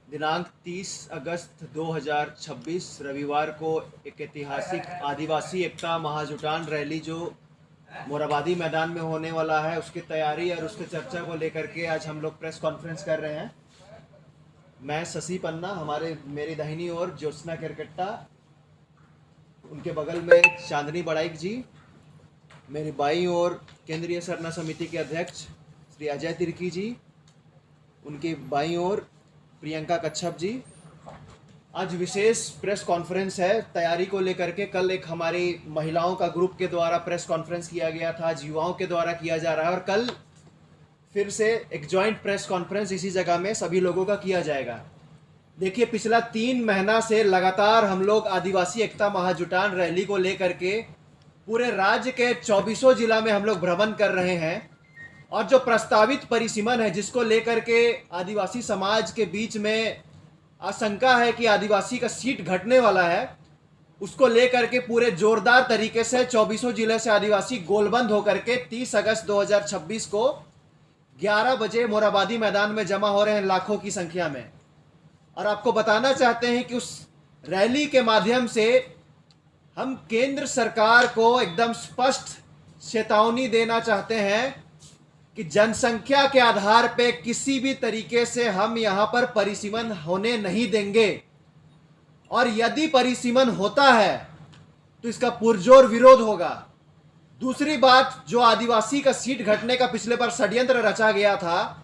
दिनांक 30 अगस्त 2026 रविवार को एक ऐतिहासिक आदिवासी एकता महाजुटान रैली जो मोरहाबादी मैदान में होने वाला है, उसकी तैयारी और उसके चर्चा को लेकर के आज हम लोग प्रेस कॉन्फ्रेंस कर रहे हैं। मैं शशि पन्ना, हमारे मेरी दाहिनी ओर ज्योत्सना केरकेट्टा, उनके बगल में चांदनी बड़ाइक जी, मेरी बाईं ओर केंद्रीय सरना समिति के अध्यक्ष श्री अजय तिर्की जी, उनकी बाईं ओर प्रियंका कच्छप जी। आज विशेष प्रेस कॉन्फ्रेंस है तैयारी को लेकर के। कल एक हमारी महिलाओं का ग्रुप के द्वारा प्रेस कॉन्फ्रेंस किया गया था, आज युवाओं के द्वारा किया जा रहा है और कल फिर से एक जॉइंट प्रेस कॉन्फ्रेंस इसी जगह में सभी लोगों का किया जाएगा। देखिए, पिछला 3 महीना से लगातार हम लोग आदिवासी एकता महाजुटान रैली को लेकर के पूरे राज्य के 24 जिला में हम लोग भ्रमण कर रहे हैं और जो प्रस्तावित परिसीमन है जिसको लेकर के आदिवासी समाज के बीच में आशंका है कि आदिवासी का सीट घटने वाला है, उसको लेकर के पूरे जोरदार तरीके से 24 जिले से आदिवासी गोलबंद होकर के 30 अगस्त 2026 को 11 बजे मोरहाबादी मैदान में जमा हो रहे हैं लाखों की संख्या में। और आपको बताना चाहते हैं कि उस रैली के माध्यम से हम केंद्र सरकार को एकदम स्पष्ट चेतावनी देना चाहते हैं कि जनसंख्या के आधार पे किसी भी तरीके से हम यहां पर परिसीमन होने नहीं देंगे और यदि परिसीमन होता है तो इसका पुरजोर विरोध होगा। दूसरी बात, जो आदिवासी का सीट घटने का पिछले बार षड्यंत्र रचा गया था,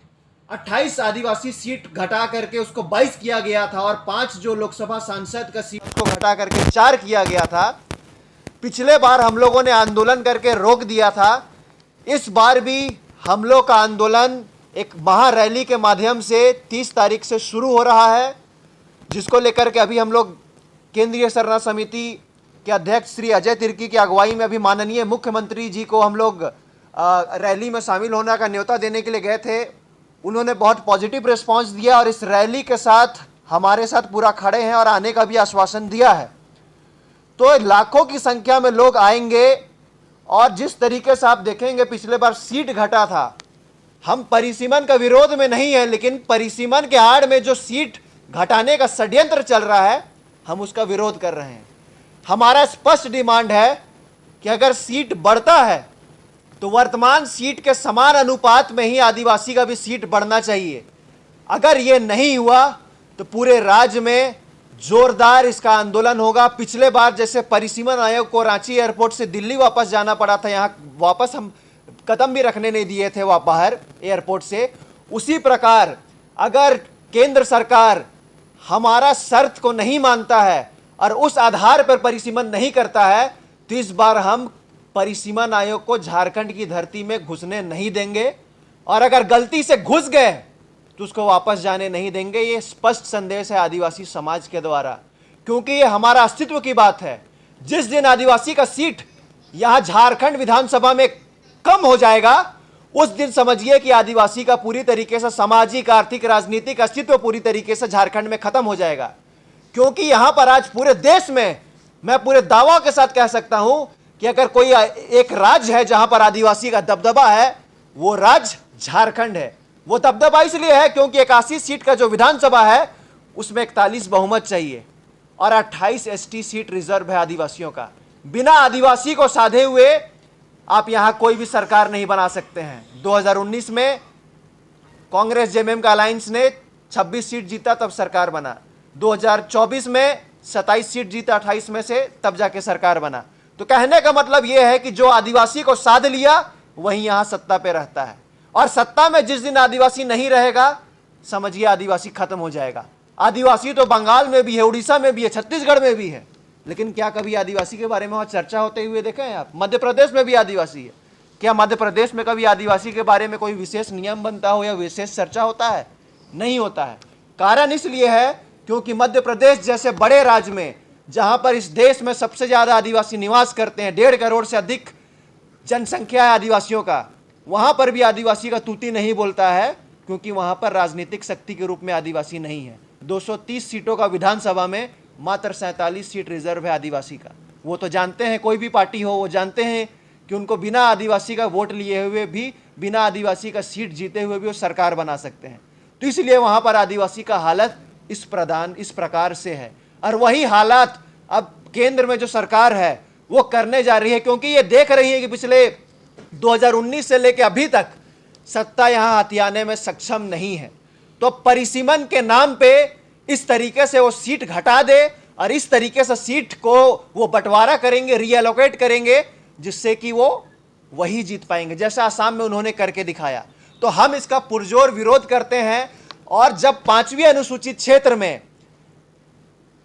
28 आदिवासी सीट घटा करके उसको 22 किया गया था और 5 जो लोकसभा सांसद का सीट को घटा करके 4 किया गया था। पिछले बार हम लोगों ने आंदोलन करके रोक दिया था। इस बार भी हम लोग का आंदोलन एक महा रैली के माध्यम से 30 तारीख से शुरू हो रहा है, जिसको लेकर के अभी हम लोग केंद्रीय सरना समिति के अध्यक्ष श्री अजय तिर्की की अगुवाई में अभी माननीय मुख्यमंत्री जी को हम लोग रैली में शामिल होने का न्योता देने के लिए गए थे। उन्होंने बहुत पॉजिटिव रिस्पांस दिया और इस रैली के साथ हमारे साथ पूरा खड़े हैं और आने का भी आश्वासन दिया है। तो लाखों की संख्या में लोग आएंगे और जिस तरीके से आप देखेंगे पिछले बार सीट घटा था, हम परिसीमन का विरोध में नहीं है, लेकिन परिसीमन के आड़ में जो सीट घटाने का षड्यंत्र चल रहा है हम उसका विरोध कर रहे हैं। हमारा स्पष्ट डिमांड है कि अगर सीट बढ़ता है तो वर्तमान सीट के समान अनुपात में ही आदिवासी का भी सीट बढ़ना चाहिए। अगर ये नहीं हुआ तो पूरे राज्य में जोरदार इसका आंदोलन होगा। पिछले बार जैसे परिसीमन आयोग को रांची एयरपोर्ट से दिल्ली वापस जाना पड़ा था, यहाँ वापस हम कदम भी रखने नहीं दिए थे वहाँ बाहर एयरपोर्ट से, उसी प्रकार अगर केंद्र सरकार हमारा शर्त को नहीं मानता है और उस आधार पर परिसीमन नहीं करता है तो इस बार हम परिसीमन आयोग को झारखंड की धरती में घुसने नहीं देंगे और अगर गलती से घुस गए तो उसको वापस जाने नहीं देंगे। ये स्पष्ट संदेश है आदिवासी समाज के द्वारा, क्योंकि ये हमारा अस्तित्व की बात है। जिस दिन आदिवासी का सीट यहां झारखंड विधानसभा में कम हो जाएगा, उस दिन समझिए कि आदिवासी का पूरी तरीके से सामाजिक, आर्थिक, राजनीतिक अस्तित्व पूरी तरीके से झारखंड में खत्म हो जाएगा। क्योंकि यहां पर आज पूरे देश में मैं पूरे दावा के साथ कह सकता हूं कि अगर कोई एक राज्य है जहां पर आदिवासी का दबदबा है, वो राज्य झारखंड है। वो दबदबा इसलिए है क्योंकि 81 सीट का जो विधानसभा है उसमें 41 बहुमत चाहिए और 28 एसटी सीट रिजर्व है आदिवासियों का। बिना आदिवासी को साधे हुए आप यहां कोई भी सरकार नहीं बना सकते हैं। 2019 में कांग्रेस जेएमएम का अलायंस ने 26 सीट जीता, तब सरकार बना। 2024 में 27 सीट जीता 28 में से, तब जाके सरकार बना। तो कहने का मतलब यह है कि जो आदिवासी को साध लिया वही यहां सत्ता पे रहता है और सत्ता में जिस दिन आदिवासी नहीं रहेगा, समझिए आदिवासी खत्म हो जाएगा। आदिवासी तो बंगाल में भी है, उड़ीसा में भी है, छत्तीसगढ़ में भी है, लेकिन क्या कभी आदिवासी के बारे में वहां चर्चा होते हुए देखे हैं आप? मध्य प्रदेश में भी आदिवासी है, क्या मध्य प्रदेश में कभी आदिवासी के बारे में कोई विशेष नियम बनता हो या विशेष चर्चा होता है? नहीं होता है। कारण इसलिए है क्योंकि मध्य प्रदेश जैसे बड़े राज्य में, जहां पर इस देश में सबसे ज्यादा आदिवासी निवास करते हैं, 1.5 करोड़ से अधिक जनसंख्या है आदिवासियों का, वहां पर भी आदिवासी का तूती नहीं बोलता है, क्योंकि वहां पर राजनीतिक शक्ति के रूप में आदिवासी नहीं है। 230 सीटों का विधानसभा में मात्र 47 सीट रिजर्व है आदिवासी का। वो तो जानते हैं, कोई भी पार्टी हो वो जानते हैं कि उनको बिना आदिवासी का वोट लिए हुए भी, बिना आदिवासी का सीट जीते हुए भी वो सरकार बना सकते हैं। तो इसलिए वहां पर आदिवासी का हालत इस प्रकार से है। और वही हालात अब केंद्र में जो सरकार है वो करने जा रही है, क्योंकि ये देख रही है कि पिछले 2019 से लेकर अभी तक सत्ता यहां हथियाने में सक्षम नहीं है। तो परिसीमन के नाम पे इस तरीके से वो सीट घटा दे और इस तरीके से सीट को वो बंटवारा करेंगे, रीएलोकेट करेंगे, जिससे कि वो वही जीत पाएंगे, जैसा आसाम में उन्होंने करके दिखाया। तो हम इसका पुरजोर विरोध करते हैं। और जब 5वीं अनुसूचित क्षेत्र में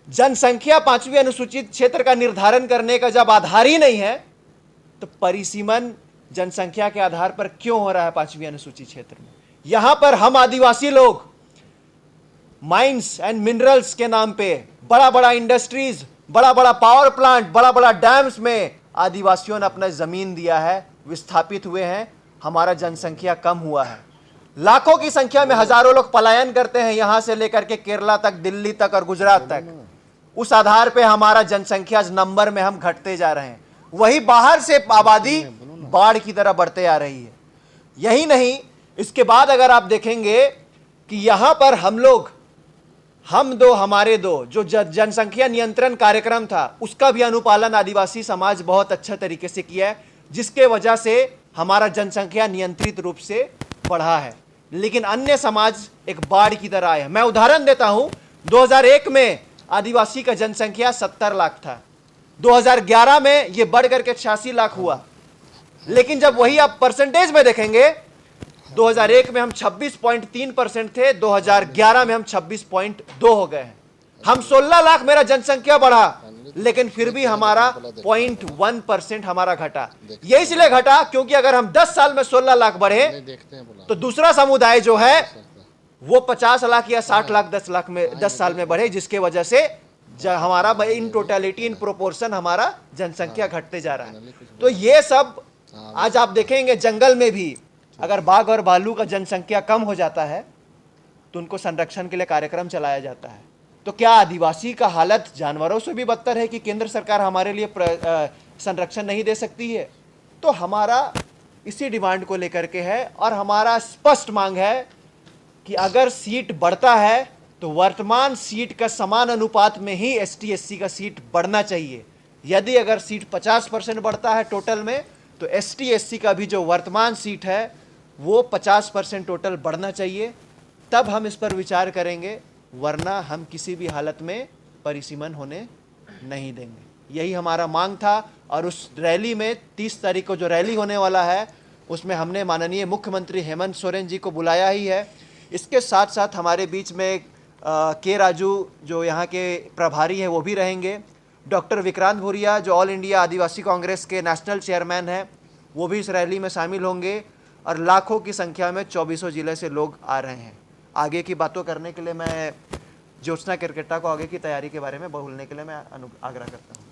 जनसंख्या 5वीं अनुसूचित क्षेत्र का निर्धारण करने का जब आधार ही नहीं है, तो परिसीमन जनसंख्या के आधार पर क्यों हो रहा है 5वीं अनुसूचित क्षेत्र में? यहां पर हम आदिवासी लोग माइंस एंड मिनरल्स के नाम पे बड़ा बड़ा इंडस्ट्रीज, बड़ा बड़ा पावर प्लांट, बड़ा बड़ा डैम्स में आदिवासियों ने अपना जमीन दिया है, विस्थापित हुए हैं, हमारा जनसंख्या कम हुआ है। लाखों की संख्या में हजारों लोग पलायन करते हैं यहां से लेकर के केरला तक, दिल्ली तक और गुजरात तक। उस आधार पे हमारा जनसंख्या नंबर में हम घटते जा रहे हैं। वही बाहर से आबादी बाढ़ की तरह बढ़ते आ रही है। यही नहीं, इसके बाद अगर आप देखेंगे कि यहां पर हम दो हमारे दो जो जनसंख्या नियंत्रण कार्यक्रम था, उसका भी अनुपालन आदिवासी समाज बहुत अच्छा तरीके से किया है, जिसके वजह से हमारा जनसंख्या नियंत्रित रूप से बढ़ा है। लेकिन अन्य समाज एक बाढ़ की तरह आए हैं। मैं उदाहरण देता हूं, 2001 में आदिवासी का जनसंख्या 70 लाख था, 2011 में यह बढ़ करके 86 लाख हुआ। लेकिन जब वही आप परसेंटेज में देखेंगे, 2001 में हम 26.3% थे, 2011 में हम 26.2 हो गए हैं। हम 16 लाख मेरा जनसंख्या बढ़ा, लेकिन फिर भी हमारा 0.1% हमारा घटा। ये इसलिए घटा क्योंकि अगर हम 10 साल में 16 लाख बढ़े तो दूसरा समुदाय जो है वो 50 लाख या 60 लाख 10 साल में बढ़े, जिसके वजह से हमारा इन टोटलिटी, इन प्रोपोर्शन हमारा जनसंख्या घटते जा रहा है। तो ये सब आज आप देखेंगे जंगल में भी अगर बाघ और भालू का जनसंख्या कम हो जाता है तो उनको संरक्षण के लिए कार्यक्रम चलाया जाता है। तो क्या आदिवासी का हालत जानवरों से भी बदतर है कि केंद्र सरकार हमारे लिए संरक्षण नहीं दे सकती है? तो हमारा इसी डिमांड को लेकर के है और हमारा स्पष्ट मांग है कि अगर सीट बढ़ता है तो वर्तमान सीट का समान अनुपात में ही ST SC का सीट बढ़ना चाहिए। यदि अगर सीट 50% बढ़ता है टोटल में, तो ST SC का भी जो वर्तमान सीट है वो 50% टोटल बढ़ना चाहिए, तब हम इस पर विचार करेंगे, वरना हम किसी भी हालत में परिसीमन होने नहीं देंगे। यही हमारा मांग था। और उस रैली में 30 तारीख को जो रैली होने वाला है, उसमें हमने माननीय मुख्यमंत्री हेमंत सोरेन जी को बुलाया ही है। इसके साथ साथ हमारे बीच में के राजू जो यहाँ के प्रभारी हैं वो भी रहेंगे, डॉक्टर विक्रांत भूरिया जो ऑल इंडिया आदिवासी कांग्रेस के नेशनल चेयरमैन हैं वो भी इस रैली में शामिल होंगे, और लाखों की संख्या में 24 जिले से लोग आ रहे हैं। आगे की बातों करने के लिए मैं ज्योत्सना केरकेट्टा को आगे की तैयारी के बारे में बोलने के लिए मैं आग्रह करता हूँ।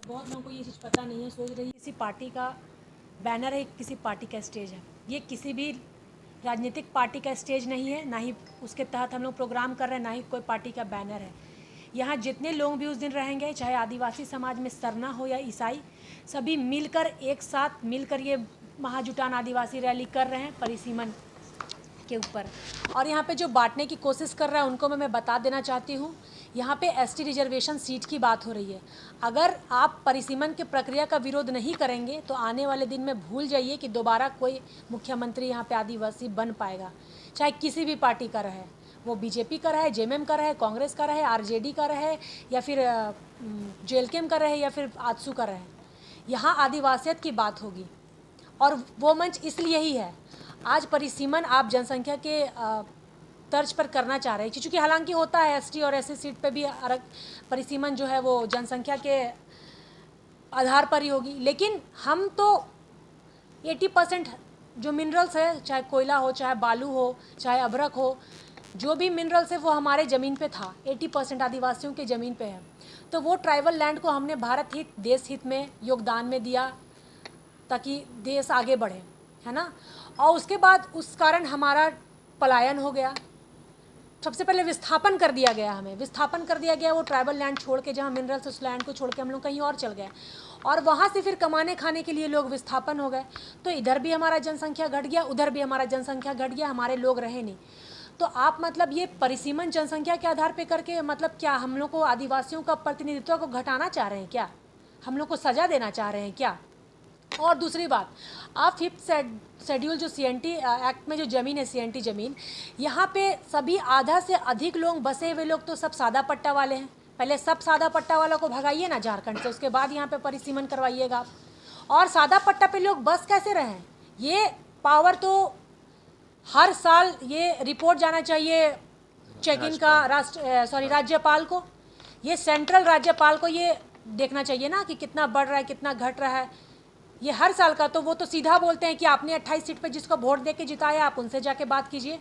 बहुत लोगों को ये चीज़ पता नहीं है, सोच रही है किसी पार्टी का बैनर है, किसी पार्टी का स्टेज है। ये किसी भी राजनीतिक पार्टी का स्टेज नहीं है, ना ही उसके तहत हम लोग प्रोग्राम कर रहे हैं, ना ही कोई पार्टी का बैनर है। यहाँ जितने लोग भी उस दिन रहेंगे, चाहे आदिवासी समाज में सरना हो या ईसाई, सभी मिलकर एक साथ मिलकर ये महाजुटान आदिवासी रैली कर रहे हैं परिसीमन के ऊपर। और यहाँ पे जो बांटने की कोशिश कर रहा है उनको मैं बता देना चाहती हूँ, यहाँ पे ST रिजर्वेशन सीट की बात हो रही है। अगर आप परिसीमन के प्रक्रिया का विरोध नहीं करेंगे तो आने वाले दिन में भूल जाइए कि दोबारा कोई मुख्यमंत्री यहाँ पे आदिवासी बन पाएगा, चाहे किसी भी पार्टी का रहे, वो BJP का रहे, JMM का रहे, कांग्रेस का रहे, RJD का रहे, या फिर JLKM का रहे, या फिर आजसू का रहे। यहाँ आदिवासियत की बात होगी और वो मंच इसलिए ही है। आज परिसीमन आप जनसंख्या के तर्ज पर करना चाह रहे हैं, क्योंकि हालांकि होता है ST और SC सीट पे भी परिसीमन जो है वो जनसंख्या के आधार पर ही होगी। लेकिन हम तो 80% जो मिनरल्स है, चाहे कोयला हो, चाहे बालू हो, चाहे अभ्रक हो, जो भी मिनरल्स है वो हमारे ज़मीन पे था, 80% आदिवासियों के ज़मीन पे है। तो वो ट्राइबल लैंड को हमने भारत हित, देश हित में योगदान में दिया ताकि देश आगे बढ़े, है ना। और उसके बाद उस कारण हमारा पलायन हो गया, सबसे पहले विस्थापन कर दिया गया, हमें विस्थापन कर दिया गया। वो ट्राइबल लैंड छोड़ के, जहाँ मिनरल्स, उस लैंड को छोड़ के हम लोग कहीं और चल गए और वहाँ से फिर कमाने खाने के लिए लोग विस्थापन हो गए। तो इधर भी हमारा जनसंख्या घट गया, उधर भी हमारा जनसंख्या घट गया, हमारे लोग रहे नहीं। तो आप मतलब ये परिसीमन जनसंख्या के आधार पे करके मतलब क्या हम लोग को आदिवासियों का प्रतिनिधित्व को घटाना चाह रहे हैं क्या? हम लोग को सजा देना चाह रहे हैं क्या? और दूसरी बात, आप 5th शेड्यूल जो CNT एक्ट में जो ज़मीन है, CNT ज़मीन, यहाँ पे सभी आधा से अधिक लोग बसे हुए लोग तो सब सादा पट्टा वाले हैं। पहले सब सादा पट्टा वालों को भगाइए ना झारखंड से, उसके बाद यहाँ पे परिसीमन करवाइएगा। और सादा पट्टा पे लोग बस कैसे रहें? ये पावर तो हर साल ये रिपोर्ट जाना चाहिए चेक इन का राज्यपाल को, ये सेंट्रल राज्यपाल को ये देखना चाहिए ना कि कितना बढ़ रहा है, कितना घट रहा है, ये हर साल का। तो वो तो सीधा बोलते हैं कि आपने 28 सीट पे जिसको वोट दे के जिताया, आप उनसे जाके बात कीजिए।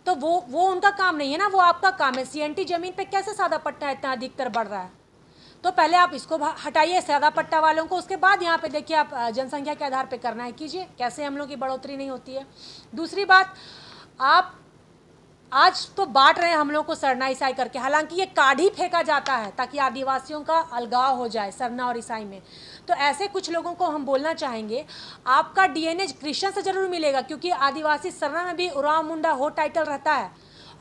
तो वो उनका काम नहीं है ना, वो आपका काम है। CNT ज़मीन पे कैसे सादा पट्टा इतना अधिकतर बढ़ रहा है? तो पहले आप इसको हटाइए सादा पट्टा वालों को, उसके बाद यहाँ पे देखिए आप जनसंख्या के आधार पे करना है कीजिए, कैसे हम लोग की बढ़ोतरी नहीं होती है। दूसरी बात, आप आज तो बांट रहे हैं हम लोग को सरना ईसाई करके, हालांकि ये कार्ड ही फेंका जाता है ताकि आदिवासियों का अलगाव हो जाए सरना और ईसाई में। तो ऐसे कुछ लोगों को हम बोलना चाहेंगे, आपका DNA क्रिश्चियन से जरूर मिलेगा, क्योंकि आदिवासी सरना में भी उराव मुंडा हो टाइटल रहता है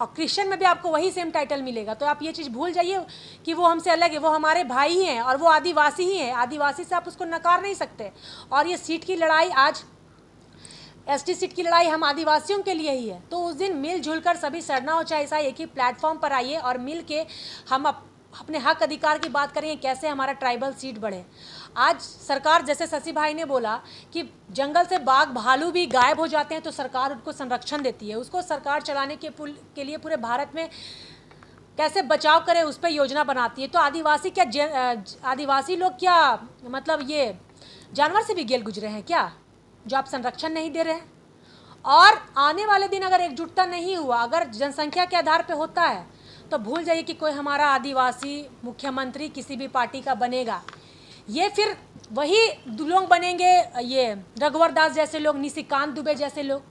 और क्रिश्चियन में भी आपको वही सेम टाइटल मिलेगा। तो आप ये चीज़ भूल जाइए कि वो हमसे अलग है, वो हमारे भाई ही हैं और वो आदिवासी ही हैं। आदिवासी से आप उसको नकार नहीं सकते। और ये सीट की लड़ाई, आज ST सीट की लड़ाई हम आदिवासियों के लिए ही है। तो उस दिन मिलजुल कर सभी सरना हो चाहे ईसाई एक ही प्लेटफॉर्म पर आइए और मिल के हम अपने हक अधिकार की बात करेंगे, कैसे हमारा ट्राइबल सीट बढ़े। आज सरकार, जैसे शशि भाई ने बोला कि जंगल से बाघ भालू भी गायब हो जाते हैं तो सरकार उनको संरक्षण देती है। उसको सरकार चलाने के लिए पूरे भारत में कैसे बचाव करे उस पर योजना बनाती है। तो आदिवासी लोग क्या मतलब ये जानवर से भी गेल गुजरे हैं क्या, जो आप संरक्षण नहीं दे रहे हैं? और आने वाले दिन अगर एकजुटता नहीं हुआ, अगर जनसंख्या के आधार पे होता है, तो भूल जाइए कि कोई हमारा आदिवासी मुख्यमंत्री किसी भी पार्टी का बनेगा। ये फिर वही लोग बनेंगे, ये रघुवर दास जैसे लोग, निशिकांत दुबे जैसे लोग,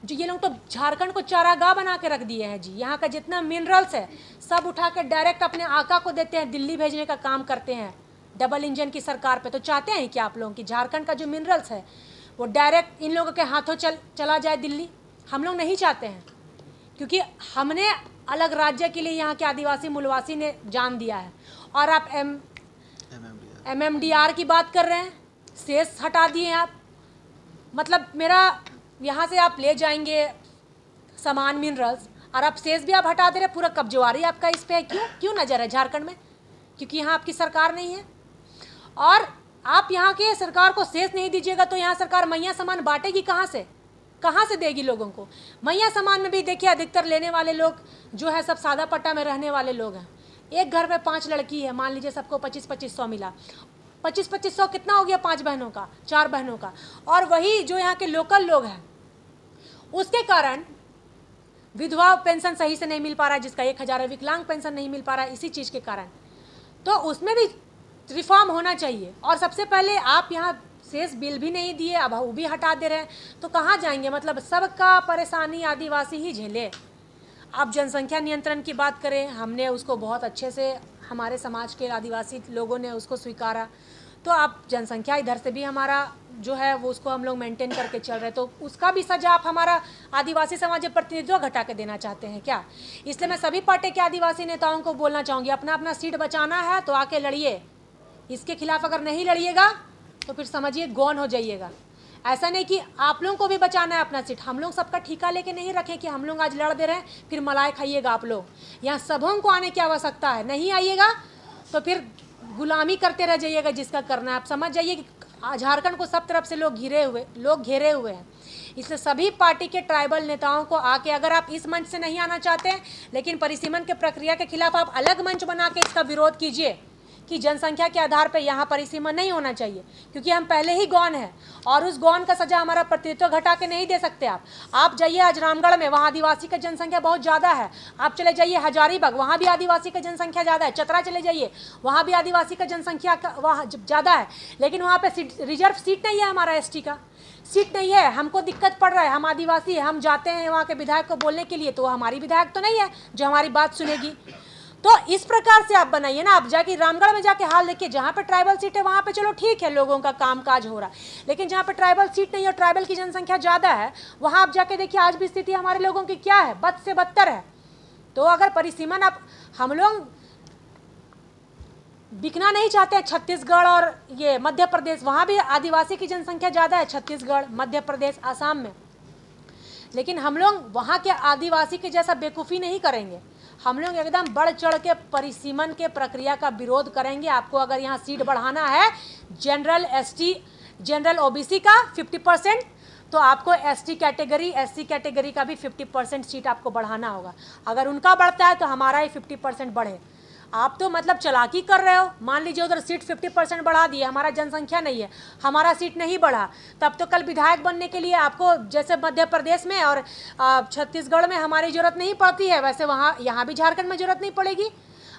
जो ये लोग तो झारखंड को चारागाह बना के रख दिए हैं जी। यहाँ का जितना मिनरल्स है सब उठा के डायरेक्ट अपने आका को देते हैं, दिल्ली भेजने का काम करते हैं डबल इंजन की सरकार पे। तो चाहते हैं कि आप लोगों की झारखंड का जो मिनरल्स है वो डायरेक्ट इन लोगों के हाथों चला जाए दिल्ली? हम लोग नहीं चाहते हैं, क्योंकि हमने अलग राज्य के लिए यहाँ के आदिवासी मूलवासी ने जान दिया है। और आप MMDR की बात कर रहे हैं, सेस हटा दिए आप। मतलब मेरा यहाँ से आप ले जाएंगे सामान मिनरल्स और आप सेस भी आप हटा दे रहे, पूरा कब्जेवारी आपका इस पे है। क्यों नज़र है झारखंड में? क्योंकि यहाँ आपकी सरकार नहीं है। और आप यहाँ के सरकार को सेस नहीं दीजिएगा तो यहाँ सरकार मैया सामान बांटेगी कहाँ से देगी लोगों को? मैया सामान में भी देखिए अधिकतर लेने वाले लोग जो है सब सादा पट्टा में रहने वाले लोग हैं। एक घर में 5 लड़की है, मान लीजिए सबको 2500 मिला, 2500 कितना हो गया? 5 बहनों का, 4 बहनों का। और वही जो यहाँ के लोकल लोग हैं उसके कारण विधवा पेंशन सही से नहीं मिल पा रहा है, जिसका 1000 है, विकलांग पेंशन नहीं मिल पा रहा है इसी चीज़ के कारण। तो उसमें भी रिफॉर्म होना चाहिए। और सबसे पहले आप यहाँ शेष बिल भी नहीं दिए, अब वो भी हटा दे रहे हैं, तो कहाँ जाएंगे? मतलब सबका परेशानी आदिवासी ही झेले। आप जनसंख्या नियंत्रण की बात करें, हमने उसको बहुत अच्छे से, हमारे समाज के आदिवासी लोगों ने उसको स्वीकारा। तो आप जनसंख्या इधर से भी हमारा जो है वो उसको हम लोग मेंटेन करके चल रहे, तो उसका भी सजा आप हमारा आदिवासी समाज प्रतिनिधित्व घटा के देना चाहते हैं क्या? इसलिए मैं सभी पार्टी के आदिवासी नेताओं को बोलना चाहूँगी, अपना अपना सीट बचाना है तो आके लड़िए। इसके खिलाफ अगर नहीं लड़िएगा तो फिर समझिए गौन हो जाइएगा। ऐसा नहीं कि आप लोगों को भी बचाना है अपना सीट। हम लोग सबका ठिका लेके नहीं रखें कि हम लोग आज लड़ दे रहे हैं फिर मलाई खाइएगा आप लोग। यहाँ सबों को आने की आवश्यकता है, नहीं आइएगा तो फिर गुलामी करते रह जाइएगा जिसका करना है। आप समझ जाइए कि झारखंड को सब तरफ से लोग घेरे हुए हैं। इसलिए सभी पार्टी के ट्राइबल नेताओं को आके, अगर आप इस मंच से नहीं आना चाहते हैं लेकिन परिसीमन के प्रक्रिया के खिलाफ आप अलग मंच बना के इसका विरोध कीजिए, कि जनसंख्या के आधार पर यहाँ परिसीमन नहीं होना चाहिए, क्योंकि हम पहले ही गौण हैं और उस गौण का सजा हमारा प्रतिनिधित्व घटा के नहीं दे सकते। आप जाइए आज रामगढ़ में, वहाँ आदिवासी का जनसंख्या बहुत ज़्यादा है। आप चले जाइए हजारीबाग, वहाँ भी आदिवासी का जनसंख्या ज़्यादा है। चतरा चले जाइए, वहाँ भी आदिवासी का जनसंख्या वहाँ ज़्यादा है, लेकिन वहाँ पे रिजर्व सीट नहीं है, हमारा एसटी का सीट नहीं है। हमको दिक्कत पड़ रहा है, हम आदिवासी हैं, हम जाते हैं वहाँ के विधायक को बोलने के लिए, तो हमारी विधायक तो नहीं है जो हमारी बात सुनेगी। तो इस प्रकार से आप बनाइए ना। आप जाके रामगढ़ में जाके हाल देखिए, जहाँ पे ट्राइबल सीट है वहाँ पे चलो ठीक है, लोगों का कामकाज हो रहा है, लेकिन जहाँ पे ट्राइबल सीट नहीं और ट्राइबल की जनसंख्या ज़्यादा है, वहाँ आप जाके देखिए आज भी स्थिति हमारे लोगों की क्या है, बद से बदतर है। तो अगर परिसीमन हम लोग बिकना नहीं चाहते हैं, छत्तीसगढ़ और ये मध्य प्रदेश, वहाँ भी आदिवासी की जनसंख्या ज़्यादा है, छत्तीसगढ़, मध्य प्रदेश, आसाम में, लेकिन हम लोग वहाँ के आदिवासी के जैसा बेवकूफ़ी नहीं करेंगे। हम लोग एकदम बढ़ चढ़ के परिसीमन के प्रक्रिया का विरोध करेंगे। आपको अगर यहाँ सीट बढ़ाना है जनरल एसटी, जनरल ओबीसी का 50%, तो आपको एसटी कैटेगरी, एससी कैटेगरी का भी 50% सीट आपको बढ़ाना होगा। अगर उनका बढ़ता है तो हमारा ही 50% बढ़े। आप तो मतलब चालाकी कर रहे हो। मान लीजिए उधर सीट 50% बढ़ा दिए, हमारा जनसंख्या नहीं है, हमारा सीट नहीं बढ़ा, तब तो कल विधायक बनने के लिए आपको जैसे मध्य प्रदेश में और छत्तीसगढ़ में हमारी ज़रूरत नहीं पड़ती है, वैसे वहाँ यहाँ भी झारखंड में ज़रूरत नहीं पड़ेगी।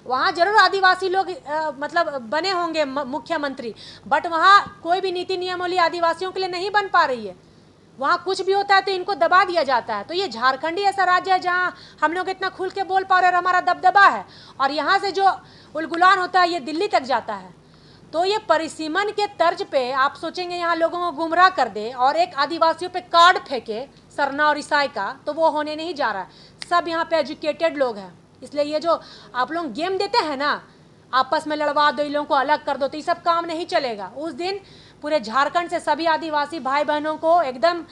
वहाँ जरूर आदिवासी लोग मतलब बने होंगे मुख्यमंत्री, बट वहाँ कोई भी नीति नियमावली आदिवासियों के लिए नहीं बन पा रही है। वहाँ कुछ भी होता है तो इनको दबा दिया जाता है। तो ये झारखंड ही ऐसा राज्य है जहाँ हम लोग इतना खुल के बोल पा रहे और हमारा दबदबा है, और यहाँ से जो उलगुलान होता है ये दिल्ली तक जाता है। तो ये परिसीमन के तर्ज पे आप सोचेंगे यहाँ लोगों को गुमराह कर दे और एक आदिवासियों पे कार्ड फेंके सरना और ईसाई का, तो वो होने नहीं जा रहा है। सब यहाँ पे एजुकेटेड लोग हैं, इसलिए ये जो आप लोग गेम देते हैं ना, आपस में लड़वा दो, इन लोगों को अलग कर दो, तो ये सब काम नहीं चलेगा। उस दिन पूरे झारखंड से सभी आदिवासी भाई बहनों को एकदम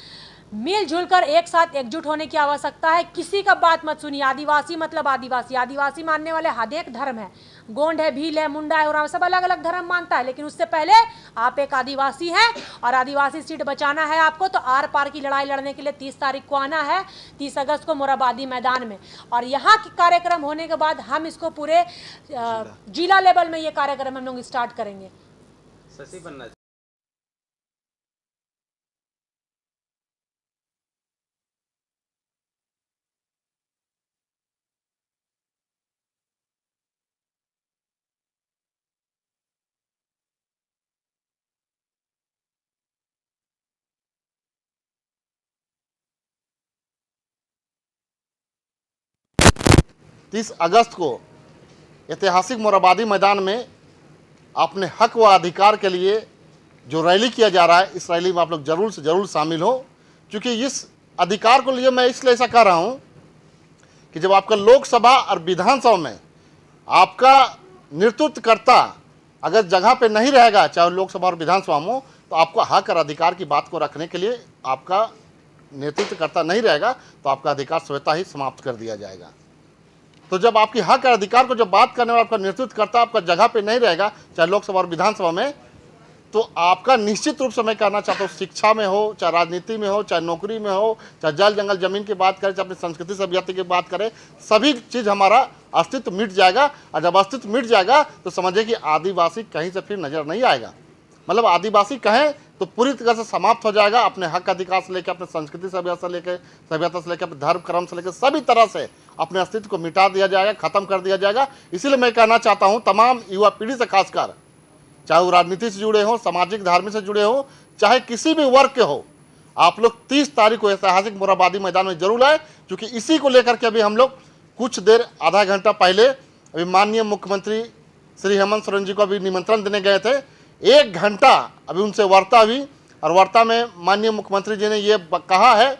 मिलजुल कर एक साथ एकजुट होने की आवश्यकता है। किसी का बात मत सुनिए। आदिवासी मतलब आदिवासी, आदिवासी मानने वाले हरेक धर्म है, गोंड है, भील है, मुंडा है, उरांव, सब अलग अलग धर्म मानता है, लेकिन उससे पहले आप एक आदिवासी हैं और आदिवासी सीट बचाना है आपको, तो आर पार की लड़ाई लड़ने के लिए 30 तारीख को आना है, 30 अगस्त को मोरहाबादी मैदान में। और यहाँ के कार्यक्रम होने के बाद हम इसको पूरे जिला लेवल में ये कार्यक्रम हम लोग स्टार्ट करेंगे। सची बनना। तीस अगस्त को ऐतिहासिक मोरहाबादी मैदान में अपने हक व अधिकार के लिए जो रैली किया जा रहा है, इस रैली में आप लोग जरूर से जरूर शामिल हो, क्योंकि इस अधिकार को लिए मैं इसलिए ऐसा कह रहा हूं कि जब आपका लोकसभा और विधानसभा में आपका नेतृत्वकर्ता अगर जगह पे नहीं रहेगा, चाहे लोकसभा और विधानसभा में, तो आपको हक और अधिकार की बात को रखने के लिए आपका नेतृत्वकर्ता नहीं रहेगा, तो आपका अधिकार स्वतः ही समाप्त कर दिया जाएगा। तो जब आपकी हक और अधिकार को जब बात करने वाला आपका नेतृत्वकर्ता आपका जगह पे नहीं रहेगा, चाहे लोकसभा और विधानसभा में, तो आपका निश्चित रूप से मैं कहना चाहता हूँ, शिक्षा में हो, चाहे राजनीति में हो, चाहे नौकरी में हो, चाहे जल जंगल जमीन की बात करें, चाहे अपनी संस्कृति सभ्यता की बात करें, सभी चीज़ हमारा अस्तित्व मिट जाएगा। और जब अस्तित्व मिट जाएगा तो समझिए कि आदिवासी कहीं से फिर नजर नहीं आएगा। मतलब आदिवासी कहें तो पूरी तरह से समाप्त हो जाएगा। अपने हक अधिकार से लेकर, अपने संस्कृति सभ्यता से लेकर, अपने धर्म कर्म से लेकर सभी तरह से अपने अस्तित्व को मिटा दिया जाएगा, खत्म कर दिया जाएगा। इसीलिए मैं कहना चाहता हूं तमाम युवा पीढ़ी से, खासकर चाहे वो राजनीति से जुड़े हों, सामाजिक धार्मिक से जुड़े हों, चाहे किसी भी वर्ग के हो, आप लोग 30 तारीख को ऐतिहासिक मोरहाबादी मैदान में जरूर आए, क्योंकि इसी को लेकर के अभी हम लोग कुछ देर, आधा घंटा पहले अभी माननीय मुख्यमंत्री श्री हेमंत सोरेन जी को अभी निमंत्रण देने गए थे। 1 घंटा अभी उनसे वार्ता हुई, और वार्ता में माननीय मुख्यमंत्री जी ने ये कहा है,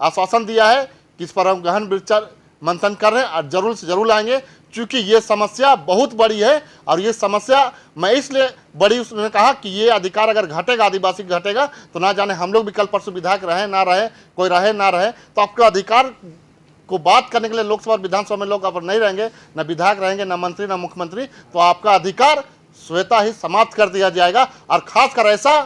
आश्वासन दिया है कि इस पर हम गहन विचार मंथन कर रहे हैं और जरूर से जरूर लाएंगे, क्योंकि ये समस्या बहुत बड़ी है। और ये समस्या मैं इसलिए बड़ी, उसने कहा कि ये अधिकार अगर घटेगा, आदिवासी घटेगा, तो ना जाने हम लोग भी कल परसों विधायक रहे ना रहे, कोई रहे ना रहे, तो आपका अधिकार को बात करने के लिए लोकसभा और विधानसभा में लोग अगर नहीं रहेंगे, ना विधायक रहेंगे, ना मंत्री, ना मुख्यमंत्री, तो आपका अधिकार स्वतः ही समाप्त कर दिया जाएगा। और खासकर ऐसा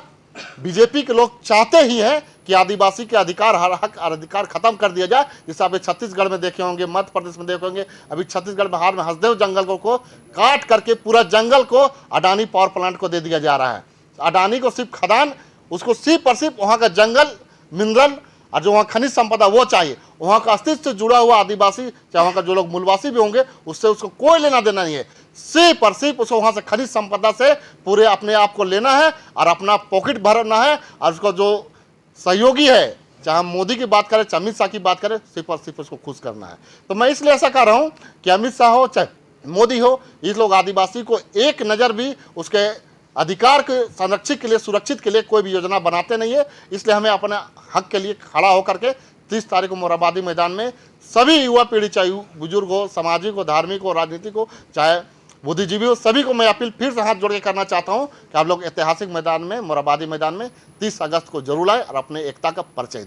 बीजेपी के लोग चाहते ही हैं कि आदिवासी के अधिकार, हर हक और अधिकार खत्म कर दिया जाए। जैसे आप छत्तीसगढ़ में देखे होंगे, मध्य प्रदेश में देखे होंगे, अभी छत्तीसगढ़ बिहार में हसदेव जंगल को काट करके पूरा जंगल को अडानी पावर प्लांट को दे दिया जा रहा है। अडानी को सिर्फ खदान, उसको सिर्फ और सिर्फ वहाँ का जंगल, मिनरल और जो वहाँ खनिज संपदा वो चाहिए। वहाँ का अस्तित्व से जुड़ा हुआ आदिवासी, चाहे वहाँ का जो लोग मूलवासी भी होंगे, उससे उसको कोई लेना देना नहीं है। सिर्फ और सिर्फ उसको वहाँ से खनिज संपदा से पूरे अपने आप को लेना है और अपना पॉकेट भरना है। और उसका जो सहयोगी है, चाहे हम मोदी की बात करें, चाहे अमित शाह की बात करें, सिर्फ और सिर्फ उसको खुश करना है। तो मैं इसलिए ऐसा कर रहा हूँ कि अमित शाह हो चाहे मोदी हो, इस लोग आदिवासी को एक नज़र भी उसके अधिकार के संरक्षित के लिए, सुरक्षित के लिए कोई भी योजना बनाते नहीं है। इसलिए हमें अपने हक के लिए खड़ा होकर के 30 तारीख को मोरहाबादी मैदान में सभी युवा पीढ़ी, चाहे बुजुर्ग हो, सामाजिक हो, धार्मिक हो, राजनीतिक हो, चाहे बुद्धिजीवी हो, सभी को मैं अपील फिर से हाथ जोड़ के करना चाहता हूं कि आप लोग ऐतिहासिक मैदान में, मोरहाबादी मैदान में 30 अगस्त को जरूर आए और अपने एकता का परिचय दें।